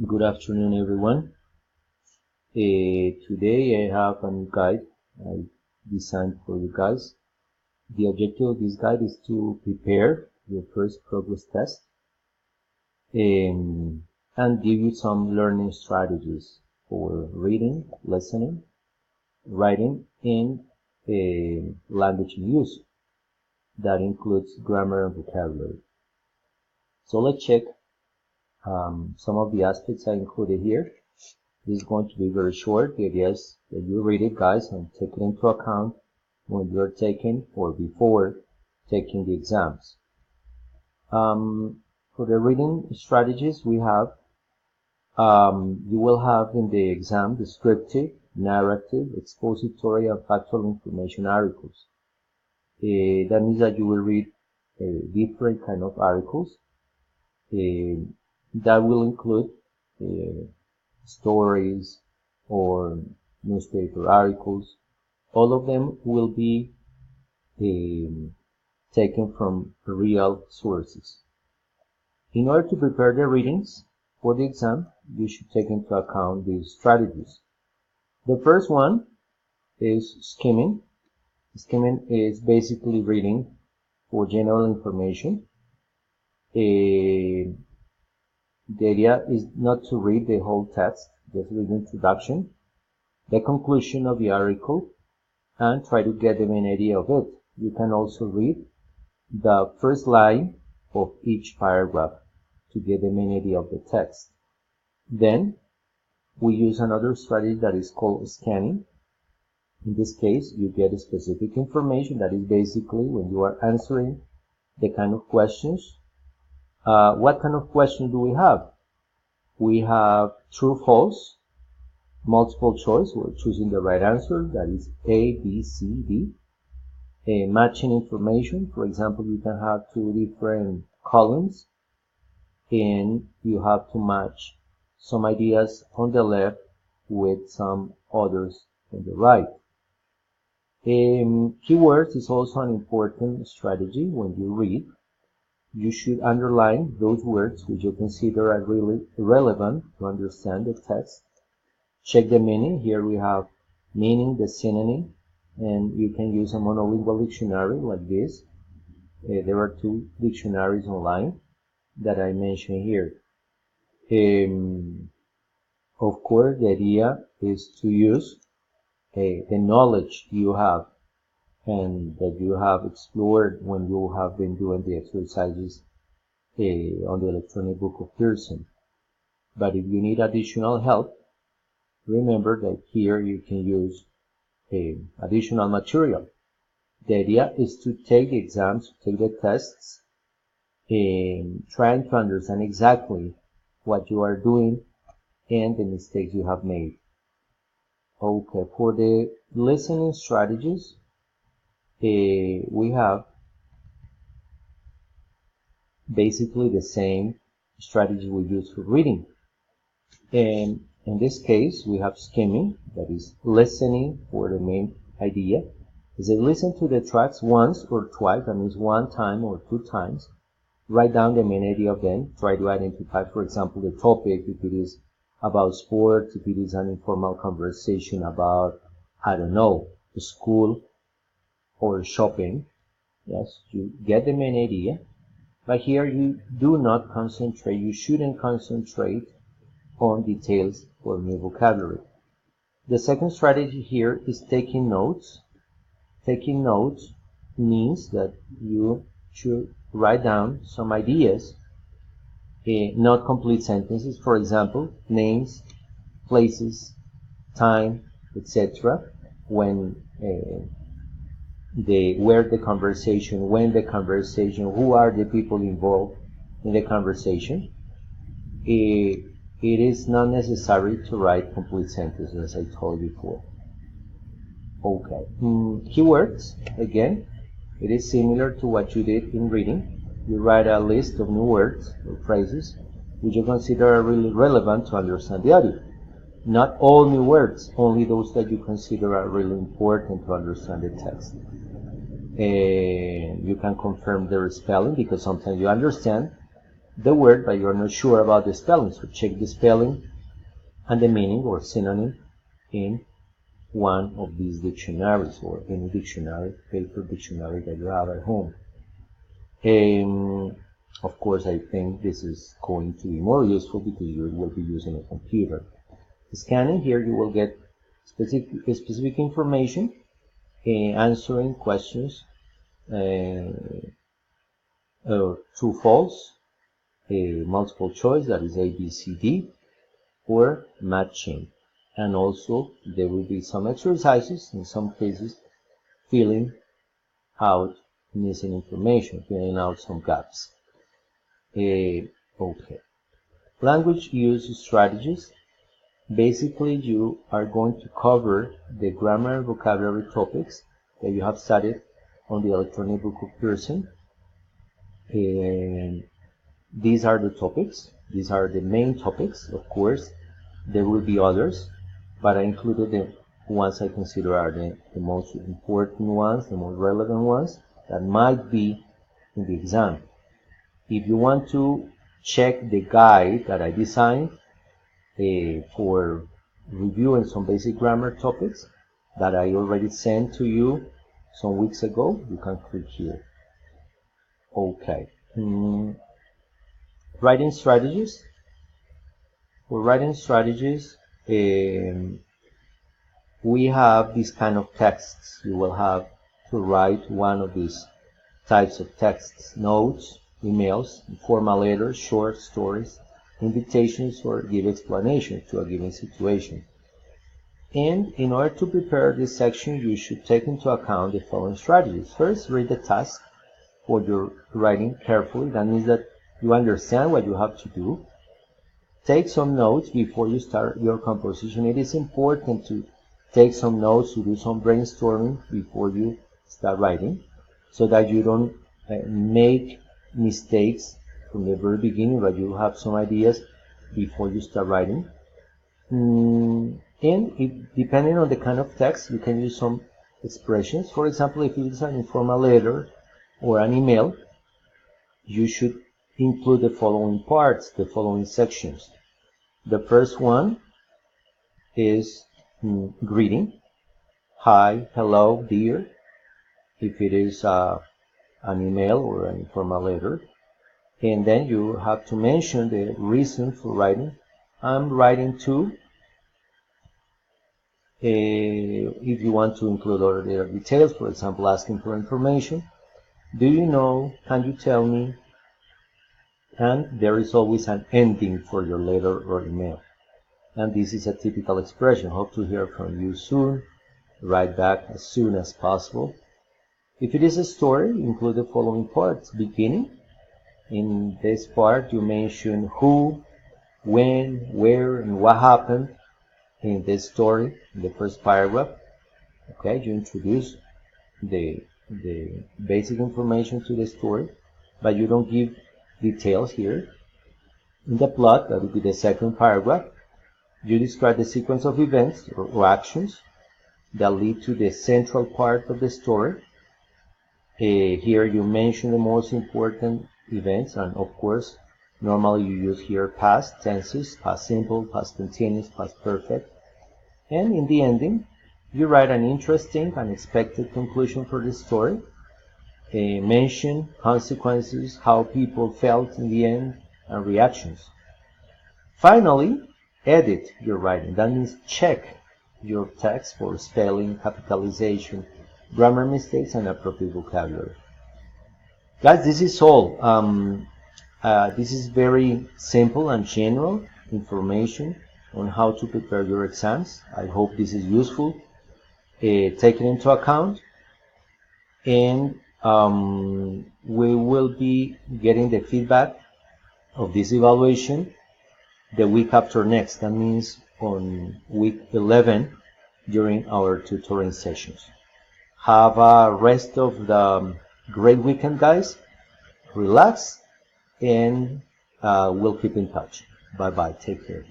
Good afternoon, everyone. Today I have a new guide I designed for you guys. The objective of this guide is to prepare your first progress test and give you some learning strategies for reading, listening, writing, and language use. That includes grammar and vocabulary. So let's check some of the aspects I included here. This is going to be very short. The idea is that you read it, guys, and take it into account when you're taking or before taking the exams. For the reading strategies, we have, you will have in the exam descriptive, narrative, expository, and factual information articles. That means that you will read different kind of articles. That will include stories or newspaper articles. All of them will be taken from real sources. In order to prepare the readings for the exam, you should take into account these strategies. The first one is skimming. Skimming is basically reading for general information. The idea is not to read the whole text, just read the introduction, the conclusion of the article, and try to get the main idea of it. You can also read the first line of each paragraph to get the main idea of the text. Then we use another strategy that is called scanning. In this case, you get specific information that is basically when you are answering the kind of questions. What kind of questions do we have? We have true, false, multiple choice. We're choosing the right answer. That is A, B, C, D. Matching information. For example, you can have two different columns and you have to match some ideas on the left with some others on the right. Keywords is also an important strategy when you read. You should underline those words which you consider are really relevant to understand the text. Check the meaning. Here we have meaning, the synonym, and you can use a monolingual dictionary like this. There are two dictionaries online that I mentioned here. Of course, the idea is to use the knowledge you have and that you have explored when you have been doing the exercises on the electronic book of Pearson. But if you need additional help, remember that here you can use additional material. The idea is to take the exams, take the tests, trying to understand exactly what you are doing and the mistakes you have made. Okay, for the listening strategies, we have basically the same strategy we use for reading. And in this case, we have skimming, that is listening for the main idea. Is it listen to the tracks once or twice, that means one time or two times. Write down the main idea of them. Try to identify, for example, the topic, if it is about sports, if it is an informal conversation about, I don't know, school or shopping. Yes, you get the main idea. But here you do not concentrate, you shouldn't concentrate on details or new vocabulary. The second strategy here is taking notes. Taking notes means that you should write down some ideas, not complete sentences. For example, names, places, time, etc. When where the conversation, when the conversation, who are the people involved in the conversation. It is not necessary to write complete sentences, as I told you before. Okay. Keywords, again, it is similar to what you did in reading. You write a list of new words or phrases which you consider are really relevant to understand the audio. Not all new words, only those that you consider are really important to understand the text. You can confirm their spelling because sometimes you understand the word, but you're not sure about the spelling. So check the spelling and the meaning or synonym in one of these dictionaries or any dictionary, paper dictionary that you have at home. Of course, I think this is going to be more useful because you will be using a computer. Scanning here, you will get specific information, answering questions, true, false, multiple choice, that is A, B, C, D, or matching. And also there will be some exercises, in some cases filling out missing information, filling out some gaps. Okay. Language use strategies. Basically, you are going to cover the grammar and vocabulary topics that you have studied on the electronic book of Pearson. And these are the topics. These are the main topics. Of course, there will be others, but I included the ones I consider are the most important ones, the most relevant ones that might be in the exam. If you want to check the guide that I designed for reviewing some basic grammar topics that I already sent to you some weeks ago, you can click here. Okay. Writing strategies. For writing strategies, we have these kind of texts. You will have to write one of these types of texts: notes, emails, informal letters, short stories, invitations, or give explanations to a given situation. And in order to prepare this section, you should take into account the following strategies. First, read the task for your writing carefully. That means that you understand what you have to do. Take some notes before you start your composition. It is important to take some notes, to do some brainstorming before you start writing, so that you don't make mistakes from the very beginning, but you have some ideas before you start writing. And depending on the kind of text, you can use some expressions. For example, if it is an informal letter or an email, you should include the following parts, the following sections. The first one is greeting. Hi, hello, dear. If it is an email or an informal letter. And then you have to mention the reason for writing. I'm writing to. If you want to include other details, for example, asking for information. Do you know? Can you tell me? And there is always an ending for your letter or email. And this is a typical expression. Hope to hear from you soon. Write back as soon as possible. If it is a story, include the following parts. Beginning. In this part, you mention who, when, where, and what happened in this story, in the first paragraph. Okay, you introduce the basic information to the story, but you don't give details here. In the plot, that would be the second paragraph, you describe the sequence of events or actions that lead to the central part of the story. Here you mention the most important events, and of course, normally you use here past tenses, past simple, past continuous, past perfect. And in the ending, you write an interesting, unexpected conclusion for the story. Mention consequences, how people felt in the end, and reactions. Finally, edit your writing. That means check your text for spelling, capitalization, grammar mistakes, and appropriate vocabulary. Guys, this is all. This is very simple and general information on how to prepare your exams. I hope this is useful. Take it into account. And we will be getting the feedback of this evaluation the week after next. That means on week 11 during our tutoring sessions. Have a rest of the great weekend, guys. Relax, and we'll keep in touch. Bye-bye. Take care.